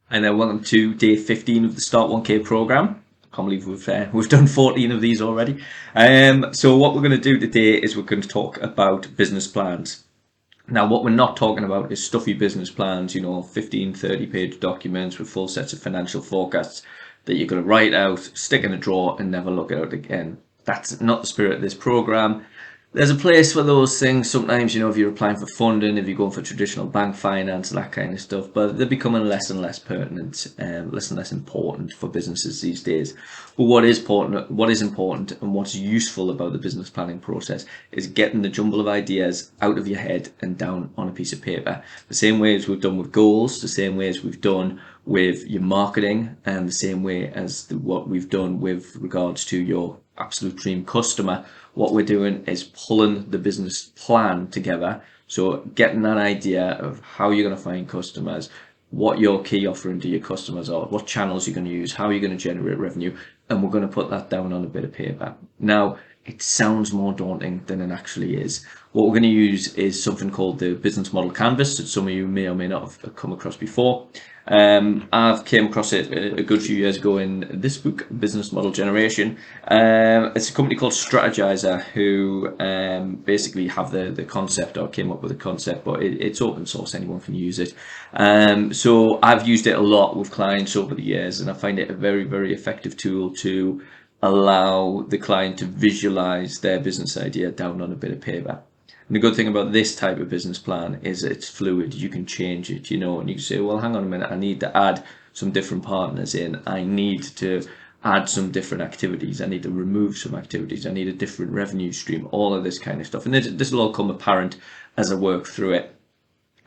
And then welcome to day 15 of the Start 1K program. I can't believe we've done 14 of these already. So what we're going to do today is we're going to talk about business plans. Now, what we're not talking about is stuffy business plans, 15, 30-page documents with full sets of financial forecasts that you're going to write out, stick in a drawer, and never look at it again. That's not the spirit of this program. There's a place for those things sometimes, if you're applying for funding, if you're going for traditional bank finance, that kind of stuff, but they're becoming less and less pertinent, less and less important for businesses these days. But what is important and what's useful about the business planning process is getting the jumble of ideas out of your head and down on a piece of paper. The same way as we've done with goals, the same way as we've done with your marketing, and the same way as what we've done with regards to your absolute dream customer. What we're doing is pulling the business plan together. So getting that idea of how you're going to find customers, what your key offering to your customers are, what channels you're going to use, how you're going to generate revenue, and we're going to put that down on a bit of paper. Now, it sounds more daunting than it actually is. What we're going to use is something called the business model canvas that some of you may or may not have come across before. I've came across it a good few years ago in this book, Business Model Generation. It's a company called Strategyzer who basically have the concept, or came up with the concept, but it's open source, anyone can use it. So I've used it a lot with clients over the years, and I find it a very, very effective tool to allow the client to visualize their business idea down on a bit of paper. And the good thing about this type of business plan is it's fluid. You can change it, and you can say, well, hang on a minute, I need to add some different partners in. I need to add some different activities. I need to remove some activities. I need a different revenue stream, all of this kind of stuff. And this will all come apparent as I work through it.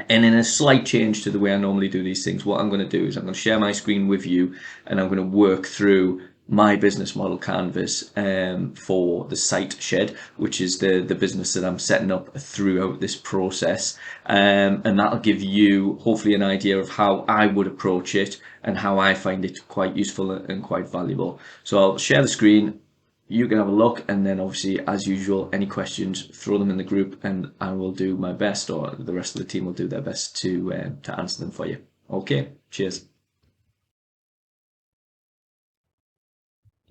And in a slight change to the way I normally do these things, what I'm going to do is I'm going to share my screen with you, and I'm going to work through my business model canvas for the Site Shed, which is the business that I'm setting up throughout this process. And that'll give you hopefully an idea of how I would approach it and how I find it quite useful and quite valuable. So I'll share the screen. You can have a look, and then obviously, as usual, any questions, throw them in the group, and I will do my best, or the rest of the team will do their best to answer them for you. Okay, cheers.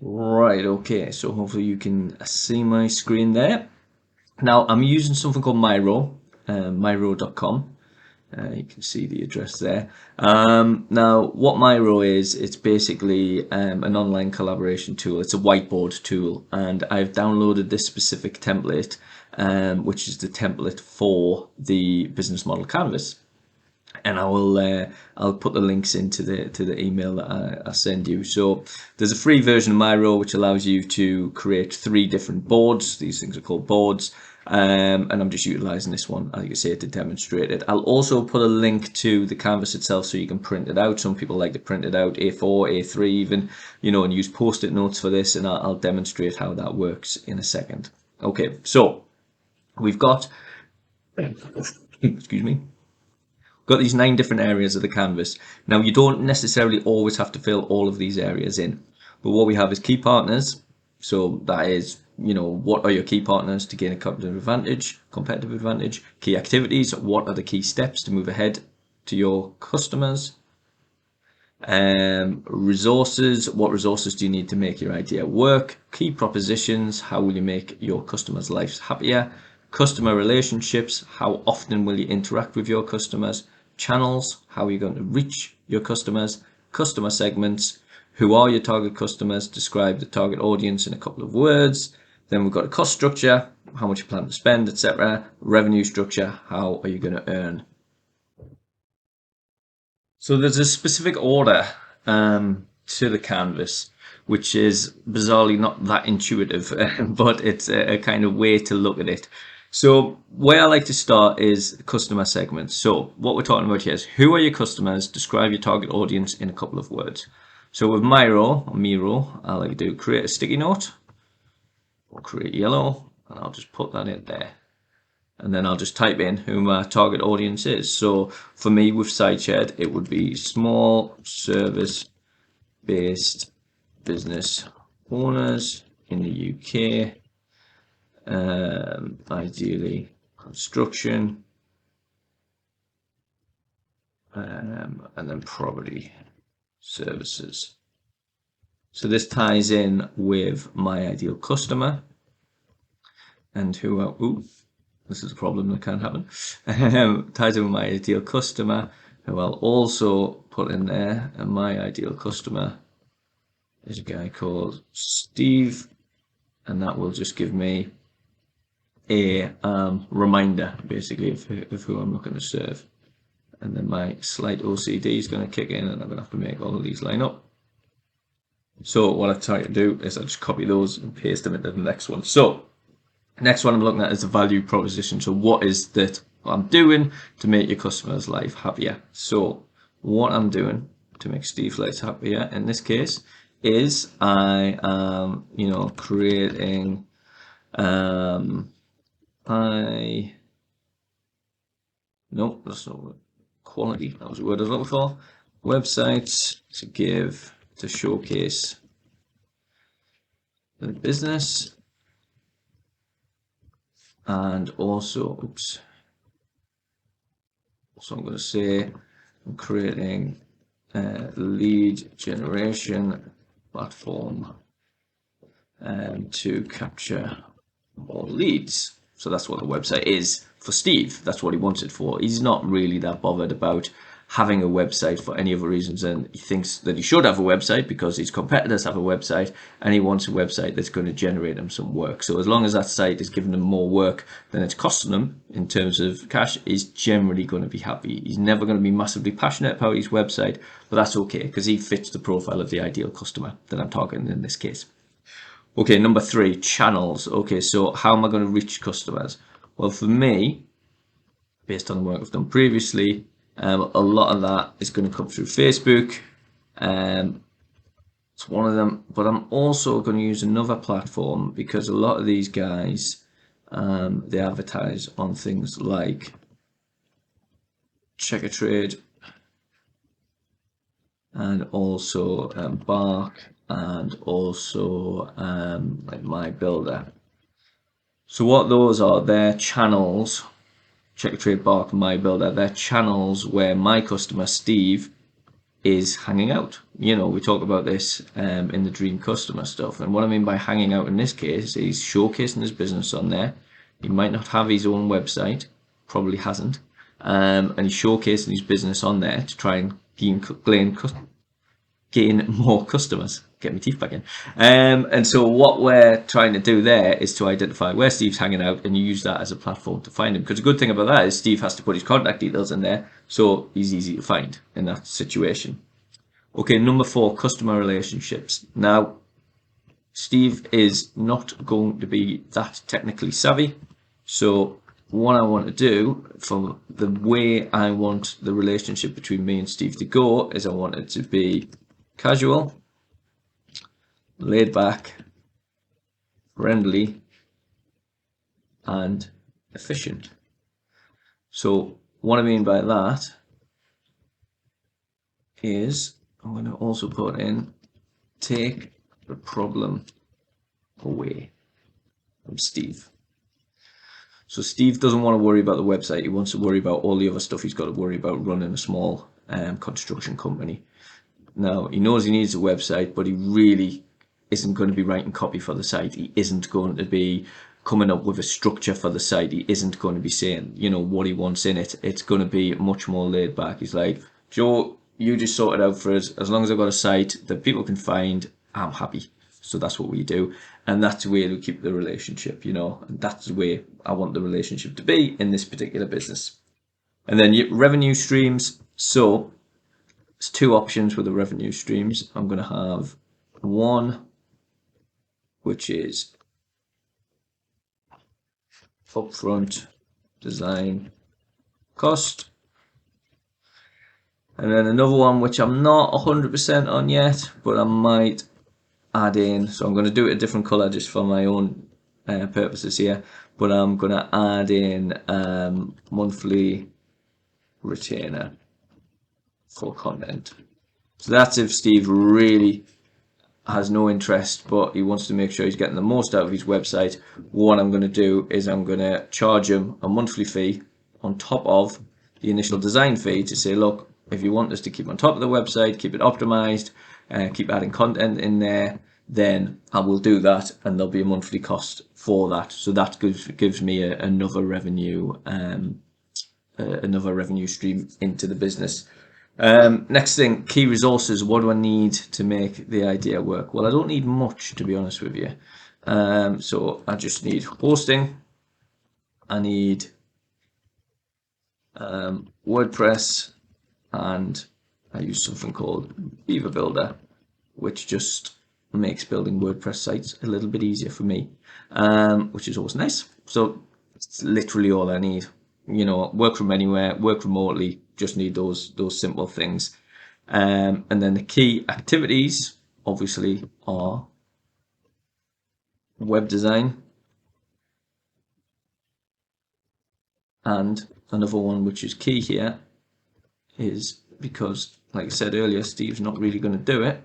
Right, okay, so hopefully you can see my screen there. Now, I'm using something called Miro, miro.com. You can see the address there. Now, what Miro is, it's basically an online collaboration tool. It's a whiteboard tool, and I've downloaded this specific template, which is the template for the business model canvas. And I'll put the links into the email that I send you. So there's a free version of Miro which allows you to create 3 different boards. These things are called boards. And I'm just utilizing this one, as you can see, to demonstrate it. I'll also put a link to the canvas itself so you can print it out. Some people like to print it out A4, A3 even, and use post-it notes for this, and I'll demonstrate how that works in a second. Okay, so we've got, excuse me, got these 9 different areas of the canvas. Now, you don't necessarily always have to fill all of these areas in, but what we have is key partners. So that is, what are your key partners to gain a competitive advantage? Key activities, what are the key steps to move ahead to your customers? Resources, what resources do you need to make your idea work? Key propositions, how will you make your customers' lives happier? Customer relationships, how often will you interact with your customers? Channels, how are you going to reach your customers? Customer segments, who are your target customers? Describe the target audience in a couple of words. Then we've got a cost structure, how much you plan to spend, etc. Revenue structure, how are you going to earn? So there's a specific order to the canvas, which is bizarrely not that intuitive, but it's a kind of way to look at it. So where I like to start is customer segments. So what we're talking about here is, who are your customers? Describe your target audience in a couple of words. So with Miro, I like to do create a sticky note, or create yellow, and I'll just put that in there. And then I'll just type in who my target audience is. So for me with SiteShed, it would be small service-based business owners in the UK. Ideally construction, and then probably services. So this ties in with my ideal customer and who, this is a problem that can't happen, ties in with my ideal customer, who I'll also put in there, and my ideal customer is a guy called Steve, and that will just give me a reminder basically of who I'm looking to serve. And then my slight OCD is going to kick in, and I'm going to have to make all of these line up. So what I try to do is I just copy those and paste them into the next one. So next one I'm looking at is the value proposition. So what is that I'm doing to make your customer's life happier? So what I'm doing to make Steve's life happier in this case is I am, creating no, that's not quality. That was the word I was looking for. Websites to showcase the business, and also, so I'm going to say I'm creating a lead generation platform to capture more leads. So that's what the website is for Steve. That's what he wants it for. He's not really that bothered about having a website for any other reasons, and he thinks that he should have a website because his competitors have a website, and he wants a website that's going to generate him some work. So as long as that site is giving him more work than it's costing him in terms of cash, he's generally going to be happy. He's never going to be massively passionate about his website, but that's okay because he fits the profile of the ideal customer that I'm targeting in this case. Okay, number 3, channels. Okay, so how am I going to reach customers? Well, for me, based on the work I've done previously, a lot of that is going to come through Facebook. It's one of them, but I'm also going to use another platform because a lot of these guys, they advertise on things like Checkatrade and also Bark and also like My Builder. So what those are, they're channels. Checkatrade, Bark, and My Builder, they're channels where my customer Steve is hanging out. We talk about this in the dream customer stuff, and what I mean by hanging out in this case is showcasing his business on there. He might not have his own website, probably hasn't, and he's showcasing his business on there to try and gain more customers. Get my teeth back in. And so what we're trying to do there is to identify where Steve's hanging out and use that as a platform to find him. Because the good thing about that is Steve has to put his contact details in there, so he's easy to find in that situation. Okay, number 4, customer relationships. Now, Steve is not going to be that technically savvy, so what I want to do, for the way I want the relationship between me and Steve to go, is I want it to be casual, laid back, friendly, and efficient. So what I mean by that is I'm going to also put in take the problem away from Steve. So Steve doesn't want to worry about the website. He wants to worry about all the other stuff he's got to worry about running a small construction company. Now, he knows he needs a website, but he really isn't going to be writing copy for the site. He isn't going to be coming up with a structure for the site. He isn't going to be saying, what he wants in it. It's going to be much more laid back. He's like, Joe, you just sort it out for us. As long as I've got a site that people can find, I'm happy. So that's what we do. And that's the way we keep the relationship, and that's the way I want the relationship to be in this particular business. And then revenue streams. So there's 2 options with the revenue streams. I'm going to have one, which is upfront design cost. And then another one, which I'm not 100% on yet, but I might add in. So I'm going to do it a different color just for my own purposes here. But I'm going to add in monthly retainer for content. So that's if Steve really has no interest, but he wants to make sure he's getting the most out of his website. What I'm going to do is I'm going to charge him a monthly fee on top of the initial design fee to say, look, If you want us to keep on top of the website, keep it optimized, keep adding content in there, then I will do that, and there'll be a monthly cost for that. So that gives me another revenue stream into the business. Next thing, key resources. What do I need to make the idea work? Well, I don't need much, to be honest with you. So I just need hosting. I need WordPress, and I use something called Beaver Builder, which just makes building WordPress sites a little bit easier for me, which is always nice. So it's literally all I need. You know, work from anywhere, work remotely, just need those simple things. And then the key activities obviously are web design, and another one which is key here is, because like I said earlier, Steve's not really going to do it,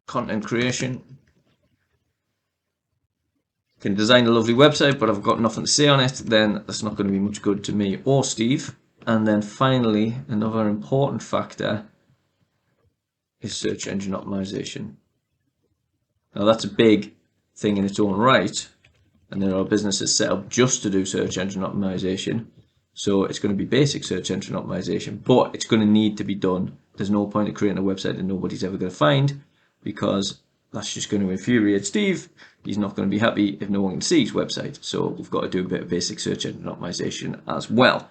content creation. Can design a lovely website, but I've got nothing to say on it, then that's not going to be much good to me or Steve. And then finally, another important factor is search engine optimization. Now that's a big thing in its own right, and there are businesses set up just to do search engine optimization. So it's going to be basic search engine optimization, but it's going to need to be done. There's no point in creating a website that nobody's ever going to find, because that's just going to infuriate Steve. He's not going to be happy if no one can see his website. So we've got to do a bit of basic search engine optimization as well.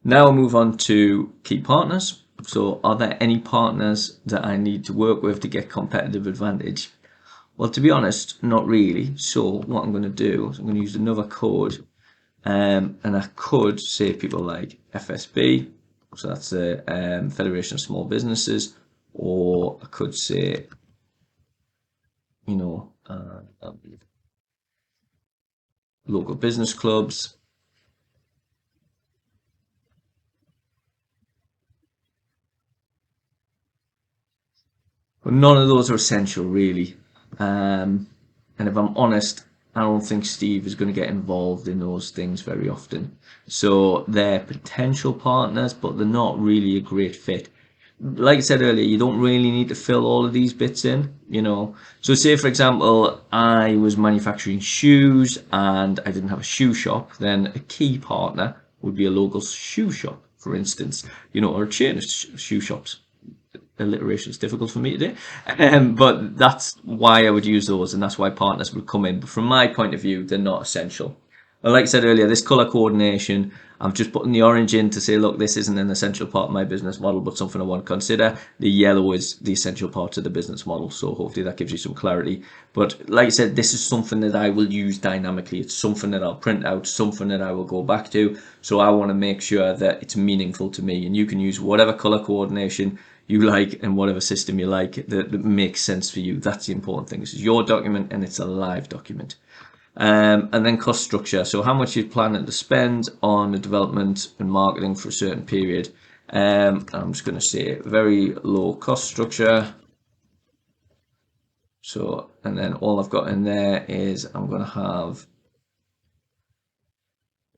Now we'll move on to key partners. So are there any partners that I need to work with to get competitive advantage? Well, to be honest, not really. So what I'm going to do is I'm going to use another code, and I could say people like FSB, so that's the Federation of Small Businesses, or I could say, you know, local business clubs. But none of those are essential, really. And if I'm honest, I don't think Steve is going to get involved in those things very often. So they're potential partners, but they're not really a great fit. Like I said earlier, you don't really need to fill all of these bits in, you know. So say, for example, I was manufacturing shoes and I didn't have a shoe shop, then a key partner would be a local shoe shop, for instance, you know, or a chain of shoe shops. Alliteration is difficult for me today, but that's why I would use those, and that's why partners would come in. But from my point of view, they're not essential. And like I said earlier, this color coordination, I'm just putting the orange in to say, look, this isn't an essential part of my business model, but something I want to consider. The yellow is the essential part of the business model, so hopefully that gives you some clarity. But like I said, this is something that I will use dynamically. It's something that I'll print out, something that I will go back to. So I want to make sure that it's meaningful to me, and you can use whatever color coordination you like and whatever system you like that makes sense for you. That's the important thing. This is your document and it's a live document. And then cost structure. So how much you're planning to spend on the development and marketing for a certain period. I'm just going to say very low cost structure. So, and then all I've got in there is I'm going to have,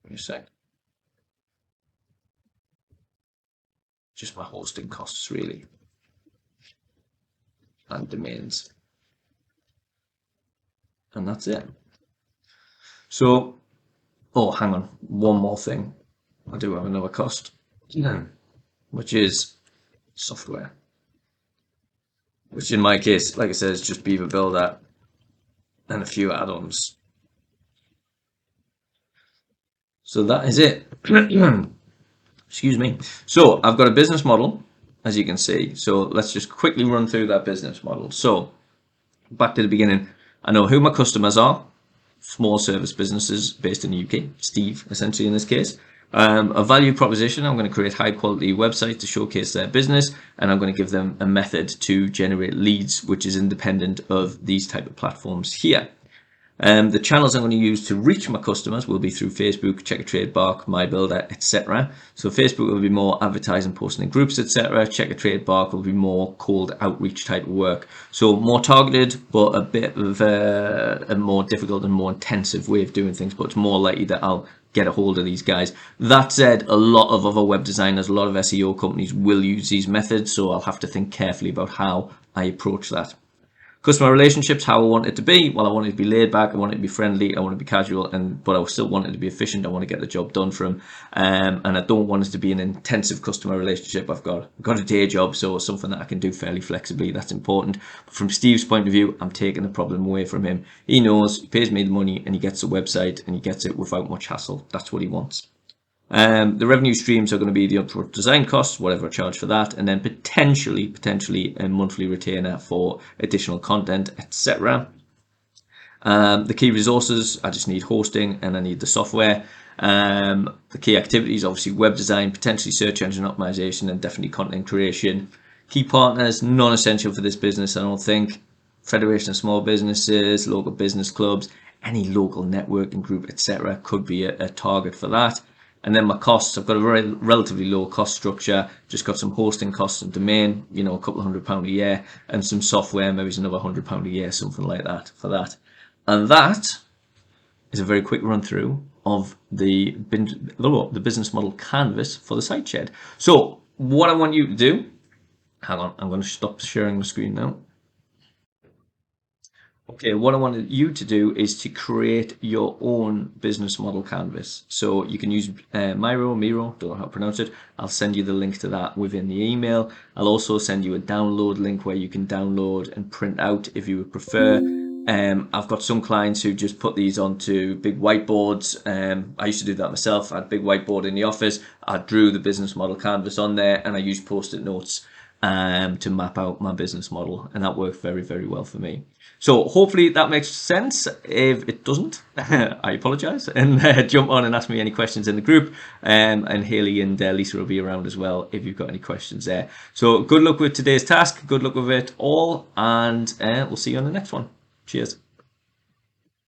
give me a sec, just my hosting costs really, and domains, and that's it. So, oh, hang on, one more thing. I do have another cost, which is software, which in my case, like I said, is just Beaver Builder and a few add-ons. So that is it. Excuse me. So I've got a business model, as you can see. So let's just quickly run through that business model. So back to the beginning, I know who my customers are. Small service businesses based in the UK, Steve, essentially in this case. A value proposition, I'm going to create high quality websites to showcase their business, and I'm going to give them a method to generate leads, which is independent of these type of platforms here. The channels I'm going to use to reach my customers will be through Facebook, Checkatrade, Bark, MyBuilder, etc. So Facebook will be more advertising, posting in groups, etc. Checkatrade, Bark will be more cold outreach type of work. So more targeted, but a bit of a more difficult and more intensive way of doing things, but it's more likely that I'll get a hold of these guys. That said, a lot of other web designers, a lot of SEO companies will use these methods, so I'll have to think carefully about how I approach that. Customer relationships, how I want it to be. Well, I want it to be laid back, I want it to be friendly, I want it to be casual, but I still want it to be efficient. I want to get the job done for them, and I don't want it to be an intensive customer relationship. I've got a day job, so something that I can do fairly flexibly. That's important. But from Steve's point of view, I'm taking the problem away from him. He knows, he pays me the money, and he gets the website, and he gets it without much hassle. That's what he wants. The revenue streams are going to be the upfront design costs, whatever I charge for that, and then potentially a monthly retainer for additional content, etc. The key resources, I just need hosting and I need the software. The key activities, obviously web design, potentially search engine optimization, and definitely content creation. Key partners, non-essential for this business, I don't think. Federation of Small Businesses, local business clubs, any local networking group, etc. could be a target for that. And then my costs, I've got a very relatively low cost structure, just got some hosting costs and domain, a couple of £100 a year, and some software, maybe it's another £100 a year, something like that for that. And that is a very quick run through of the business model canvas for the Site Shed. So what I want you to do, hang on, I'm going to stop sharing the screen now. Okay, what I wanted you to do is to create your own business model canvas. So you can use Miro, don't know how to pronounce it. I'll send you the link to that within the email. I'll also send you a download link where you can download and print out if you would prefer. I've got some clients who just put these onto big whiteboards. I used to do that myself. I had a big whiteboard in the office. I drew the business model canvas on there and I used post-it notes to map out my business model, and that worked very, very well for me. So hopefully that makes sense. If it doesn't, I apologize, and jump on and ask me any questions in the group, and Haley and Lisa will be around as well if you've got any questions there. So good luck with today's task, good luck with it all, and we'll see you on the next one. Cheers.